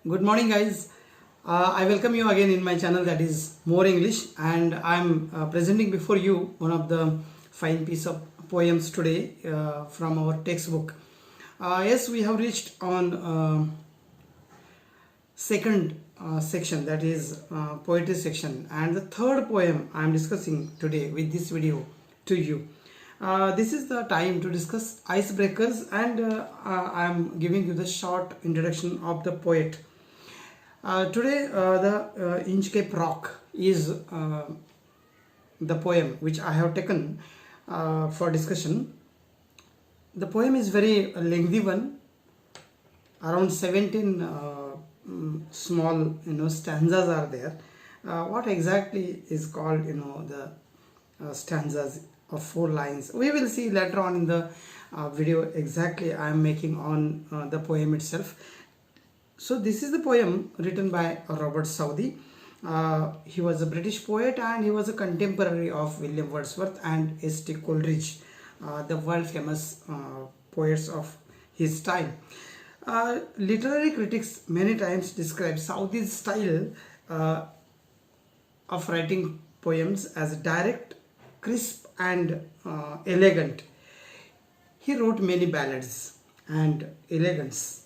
Good morning, guys. I welcome you again in my channel that is More English, and I'm presenting before you one of the fine piece of poems today from our textbook. Yes, we have reached on second section, that is poetry section, and the third poem I am discussing today with this video to you. This is the time to discuss icebreakers, and I am giving you the short introduction of the poet. Today, the Inchcape Rock is the poem which I have taken for discussion. The poem is very lengthy one, around 17 small stanzas are there. What exactly is called the stanzas of 4 lines? We will see later on in the video exactly I am making on the poem itself. So this is the poem written by Robert Southey. He was a British poet and he was a contemporary of William Wordsworth and S.T. Coleridge, the world famous poets of his time. Literary critics many times describe Southey's style of writing poems as direct, crisp and elegant. He wrote many ballads and elegies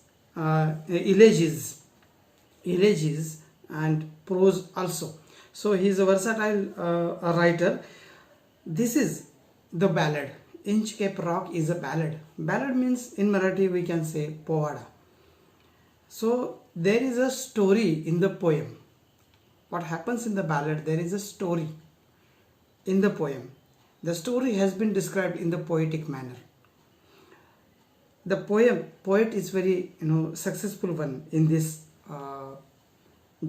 and prose also. So he is a versatile writer. This is the ballad. Inchcape Rock is a ballad. Ballad means in Marathi we can say povada. So there is a story in the poem. What happens in the ballad? There is a story in the poem. The story has been described in the poetic manner. The poet is very successful one in this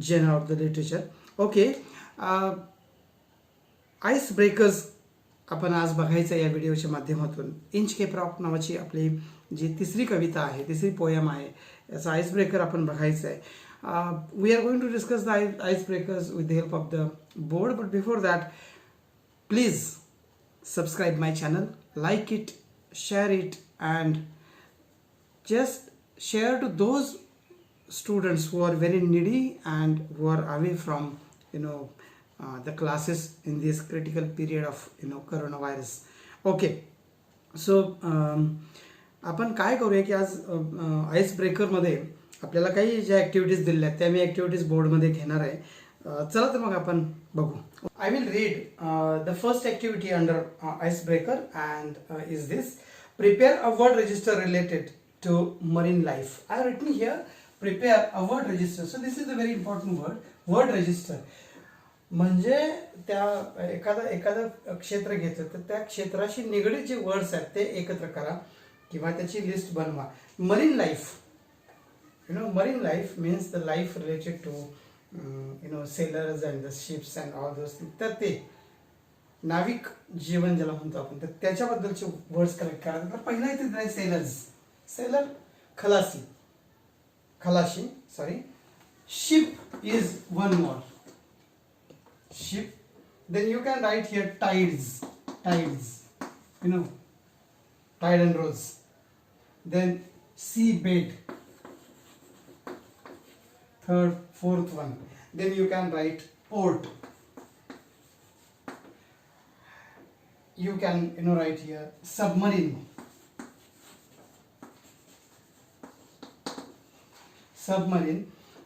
genre of the literature. Okay, ice breakers आपण आज बघायचं या व्हिडिओच्या माध्यमातून. Inchcape rock नावाची आपली जी तिसरी कविता आहे, तिसरी पोयम आहे, याचा आइस ब्रेकर आपण बघायचं आहे. We are going to discuss the ice breakers with the help of the board, but before that, please subscribe my channel, like it, share it, and just share to those students who are very needy and who are away from the classes in this critical period of coronavirus. Okay, so आपण काय करूया की आज ice breaker मध्ये आपल्याला काही ज्या activities दिल्या आहेत त्या मी ऍक्टिव्हिटीज बोर्ड मध्ये घेणार आहे. चला तर मग आपण बघू. I will read the first activity under icebreaker, and is this: prepare a word register related to marine life. I have written here prepare a word register. So this is a very important word register. म्हणजे त्या एखादं क्षेत्र घेतलं तर त्या क्षेत्राशी निगडीत जे words आहेत ते एकत्र करा किंवा त्याची लिस्ट बनवा. Marine life, marine life means the life related to sailors and the ships and all those things. तर ते नाविक जीवन ज्याला म्हणतो आपण, तर त्याच्याबद्दलचे वर्ड्स कलेक्ट करा. तर पहिला इथे सेलर, खलाशी sorry. Ship is one more, ship. Then you can write here tides, tide and rolls. Then seabed, fourth one. Then you can write port. You can write here submarine.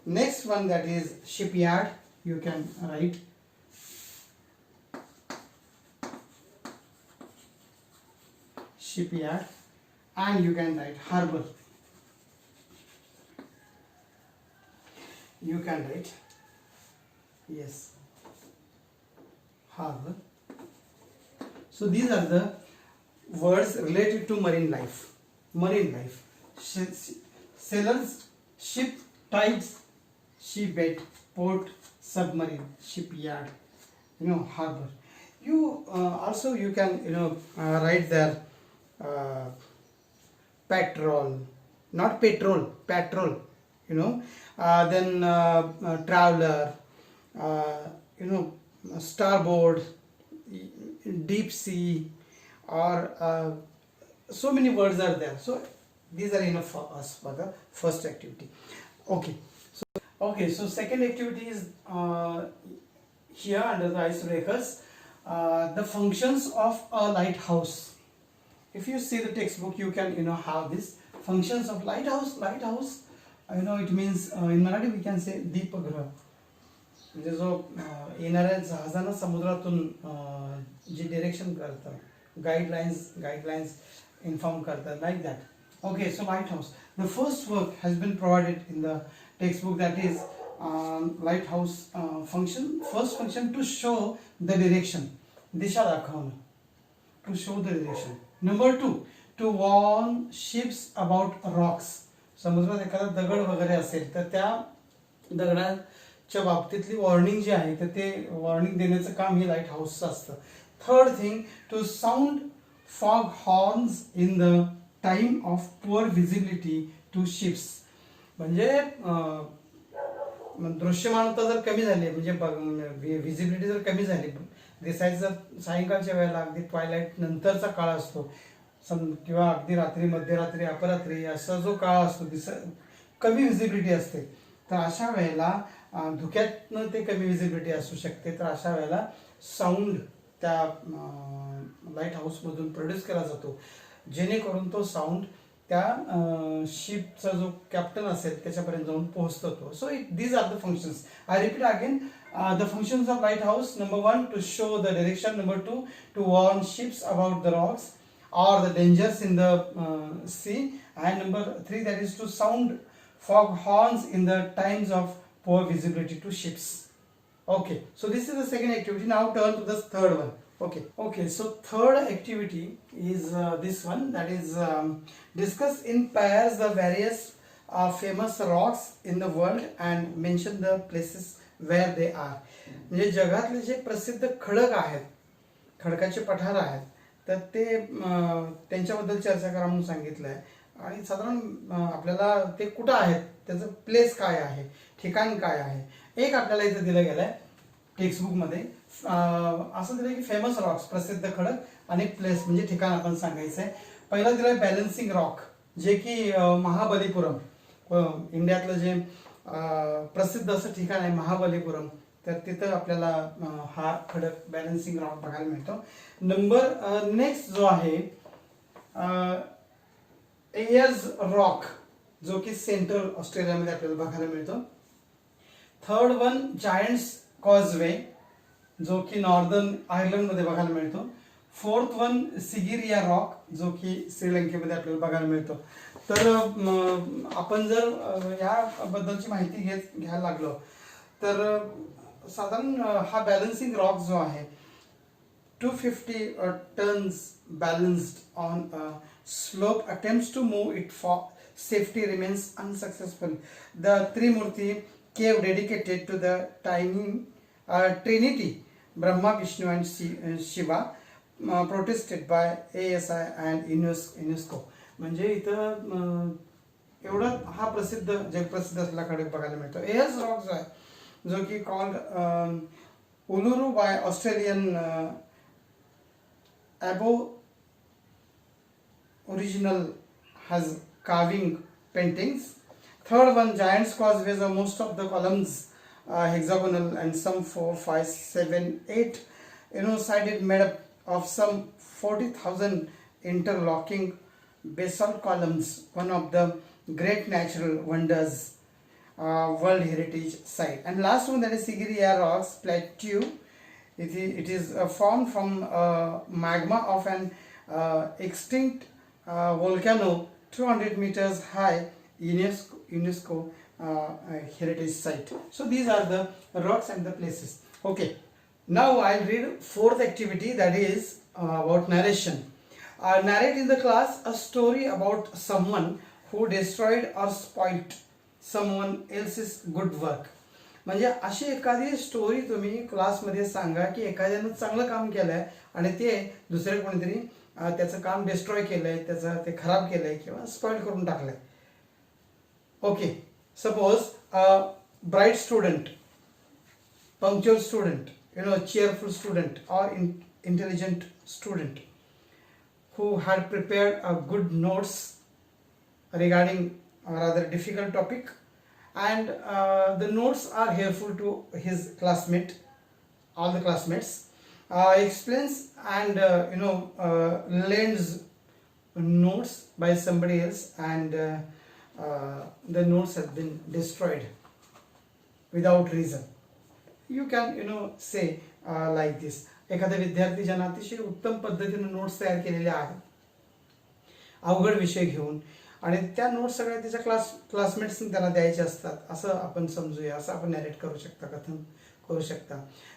Next one, that is shipyard. You can write shipyard, and you can write harbor. You can write harbor. So these are the words related to marine life. Sailors, ship, tides, seabed, port, submarine, shipyard, harbor. You also you can write there petrol, not petrol, then traveler, starboard, deep sea, or so many words are there. So these are enough for us for the first activity. Okay, Okay, so second activity is here under the icebreakers, the functions of a lighthouse. If you see the textbook, you can have this functions of lighthouse. Lighthouse, it means in Marathi we can say दीपगृह. म्हणजे जो येणाऱ्या जहाजांना समुद्रातून जे direction करतं, guidelines inform करतात, like that. Okay, so lighthouse. The first work has been provided in the textbook, that is lighthouse function. First function, to show the direction. दिशा दाखवणं. To show the direction. Number 2, to warn ships about rocks. समुद्रात एखादा दगड वगैरे असेल तर त्या दगडाच्या बाबतीतली warning जी आहे तर ते वॉर्निंग देण्याचं काम हे लाईट हाऊसचं असतं. Third thing, to sound fog horns in the time of poor visibility to ships. म्हणजे दृश्यमानता जर कमी झाली, म्हणजे व्हिजिबिलिटी जर कमी झाली, दिसायचं जर सायंकाळच्या वेळेला अगदी ट्वायलाईट नंतरचा काळ असतो किंवा अगदी रात्री, मध्यरात्री, अपरात्री असा जो काळ असतो, कमी व्हिजिबिलिटी असते, तर अशा वेळेला धुक्यातनं ते कमी व्हिजिबिलिटी असू शकते. तर अशा वेळेला साऊंड त्या लाईट हाऊसमधून प्रोड्यूस केला जातो, जेणेकरून तो साऊंड त्या शिपचा जो कॅप्टन असेल त्याच्यापर्यंत जाऊन पोहोचतो तो. So these are the functions. I repeat again, the functions of lighthouse: number 1, to show the direction; number 2, to warn ships about the rocks or the dangers in the sea; and number 3, that is to sound fog horns in the times of poor visibility to ships. Okay, so this is the second activity. Now turn to the third one. Okay, so third activity is this one, that is discuss in pairs the various famous rocks in the world and mention the places where they are. म्हणजे जगातले जे प्रसिद्ध खडक आहेत, खडकाचे पठार आहेत, तर ते त्यांच्याबद्दल चर्चा करा म्हणून सांगितलं आहे. आणि साधारण आपल्याला ते कुठं आहेत, त्याचं प्लेस काय आहे, ठिकाण काय आहे. एक आपल्याला इथं दिलं गेलं आहे टेक्स्टबुकमध्ये, असं दिलं की फेमस रॉक्स, प्रसिद्ध खडक, आणि प्लेस म्हणजे ठिकाण आपण सांगायचं आहे. पहिला दिलं आहे बॅलन्सिंग रॉक, जे की महाबलीपुरम, इंडियातलं जे प्रसिद्ध असं ठिकाण आहे महाबलीपुरम, तर तिथं आपल्याला हा खडक बॅलन्सिंग रॉक बघायला मिळतो. नंबर नेक्स्ट जो आहे एयर्स रॉक, जो की सेंट्रल ऑस्ट्रेलियामध्ये आपल्याला बघायला मिळतो. थर्ड वन जायंट्स कॉजवे, जो की नॉर्दर्न आयर्लंडमध्ये बघायला मिळतो. फोर्थ वन सिगिरिया रॉक, जो की श्रीलंकेमध्ये आपल्याला बघायला मिळतो. तर आपण जर याबद्दलची माहिती घ्यायला लागलो तर साधारण हा बॅलन्सिंग रॉक जो आहे 250 tons balanced on a slope, attempts to move it for safety remains unsuccessful. The Trimurti cave dedicated to the Trinity, Brahma, Vishnu and Shiva, protested by ASI and UNESCO. म्हणजे इथं एवढा हा प्रसिद्ध, जगप्रसिद्ध असलेला खडक बघायला मिळतो. एयर्स रॉक जो आहे, जो की called Uluru by Australian abo original has carving paintings. Third one, giant's causeways, are most of the columns hexagonal and some 4, 5, 7, 8 sided, made up of some 40,000 interlocking basalt columns, one of the great natural wonders, World Heritage Site. And last one, that is Sigiriya Rocks Plateau. It is formed from magma of an extinct volcano 200 meters high, UNESCO Heritage Site. So these are the rocks and the places. Okay, now I'll read fourth activity, that is about narration. Narrate in the class a story about someone who destroyed or spoilt someone else's good work. म्हणजे अशी एखादी story तुम्ही क्लासमध्ये सांगा की एखाद्यानं चांगलं काम केलंय आणि ते दुसरे कोणीतरी त्याचं काम डिस्ट्रॉय केलंय, त्याचं ते खराब केलंय किंवा स्पॉइल करून टाकलंय. Okay, suppose bright student, punctual student, cheerful student or intelligent student who had prepared a good notes regarding a rather difficult topic, and the notes are helpful to his classmate, all the classmates. Explains and lends notes by somebody else, and the notes have been destroyed without reason. You can say like this. एखाद्या विद्यार्थी ज्यानं अतिशय उत्तम पद्धतीने notes तयार केलेल्या आहेत अवघड विषय घेऊन, आणि त्या नोट्स सगळ्या त्याच्या क्लासमेट्सनी त्याला द्यायचे असतात, असं आपण समजूया, असं आपण नॅरेट करू शकता, कथन करू शकता.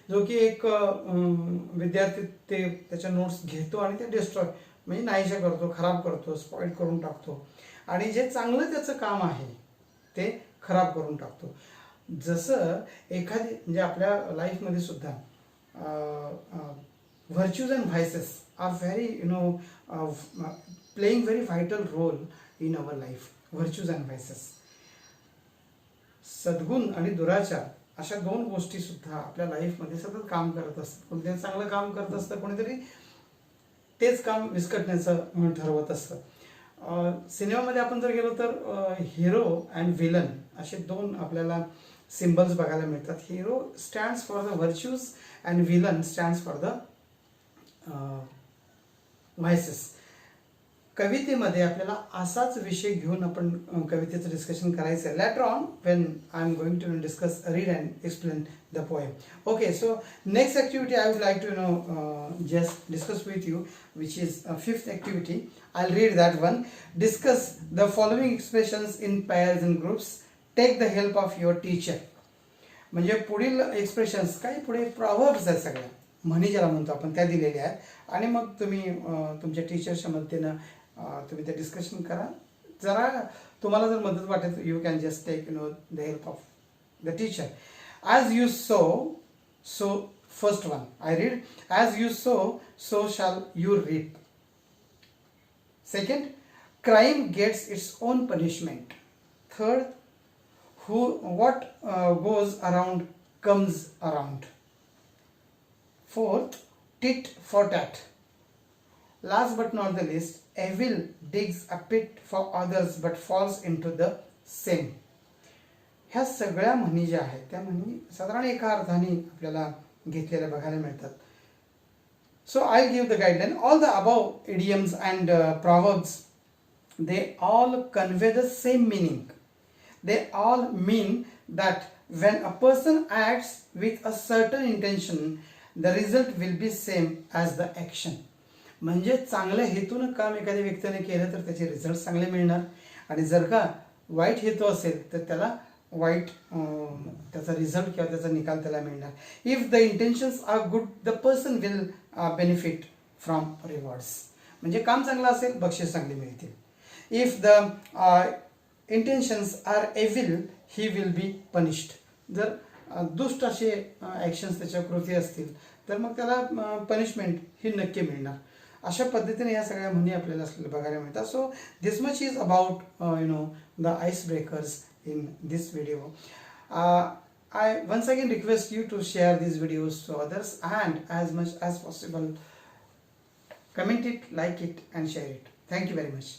जो की एक विद्यार्थी ते त्याच्या नोट्स घेतो आणि ते डिस्ट्रॉय म्हणजे नाहीशा करतो, खराब करतो, स्पॉइल करून टाकतो, आणि जे चांगलं त्याचं काम आहे ते खराब करून टाकतो. जसं एखादी म्हणजे आपल्या लाईफमध्ये सुद्धा virtues and vices are very playing very vital role in our life. Virtues and vices, सद्गुण आणि दुराचार अशा दोन गोष्टी सुद्धा आपल्या लाईफमध्ये सतत काम करत असतात. कोणतरी चांगलं काम करत असतं, कोणीतरी तेच काम विस्कटण्याचं ठरवत असतं. सिनेमामध्ये आपण जर गेलो तर हिरो अँड विलन असे दोन आपल्याला सिम्बल्स बघायला मिळतात. Hero stands for the virtues and villain stands for the vices. कवितेमध्ये आपल्याला असाच विषय घेऊन आपण कवितेचं डिस्कशन करायचं आहे. Later on when I am going to discuss, read and explain the poem. Okay, so next activity I would like to just discuss with you, which is fifth activity. I'll read that one. Discuss the following expressions in pairs and groups. Take the help of your teacher. म्हणजे पुढील expressions काही पुढे प्रॉव्हर्ब्स आहेत, सगळ्या म्हणी ज्याला म्हणतो आपण, त्या दिलेल्या आहेत, आणि मग तुम्ही तुमच्या टीचरच्या मदतीनं तुम्ही ते डिस्कशन करा. जरा तुम्हाला जर मदत वाटेल, you can just take the help of the teacher. As you sow first one I read. As you sow shall you reap. Second, crime gets its own punishment. Third, what goes around comes around. Fourth, tit for tat. Last but not the least, evil digs a pit for others but falls into the same. ह्या सगळ्या म्हणी ज्या आहेत त्या म्हणी साधारण एका अर्थाने आपल्याला घेतलेल्या बघायला मिळतात. So I'll give the guideline. All the above idioms and proverbs, they all convey the same meaning. They all mean that when a person acts with a certain intention, the result will be same as the action. म्हणजे चांगल्या हेतून काम एखाद्या व्यक्तीने केलं तर त्याचे result चांगले मिळणार, आणि जर का वाईट हेतू असेल तर त्याला वाईट त्याचा रिझल्ट किंवा त्याचा निकाल त्याला मिळणार. If the intentions are good, the person will benefit from rewards. म्हणजे काम चांगलं असेल, बक्षीस चांगली मिळतील. If the intentions are evil, he will be punished. जर दुष्ट असे ॲक्शन्स त्याच्या कृती असतील तर मग त्याला पनिशमेंट ही नक्की मिळणार. अशा पद्धतीने या सगळ्या म्हणी आपल्याला बघायला मिळतात. So this much is about the ice breakers in this video. I once again request you to share these videos to others, and as much as possible comment it, like it and share it. Thank you very much.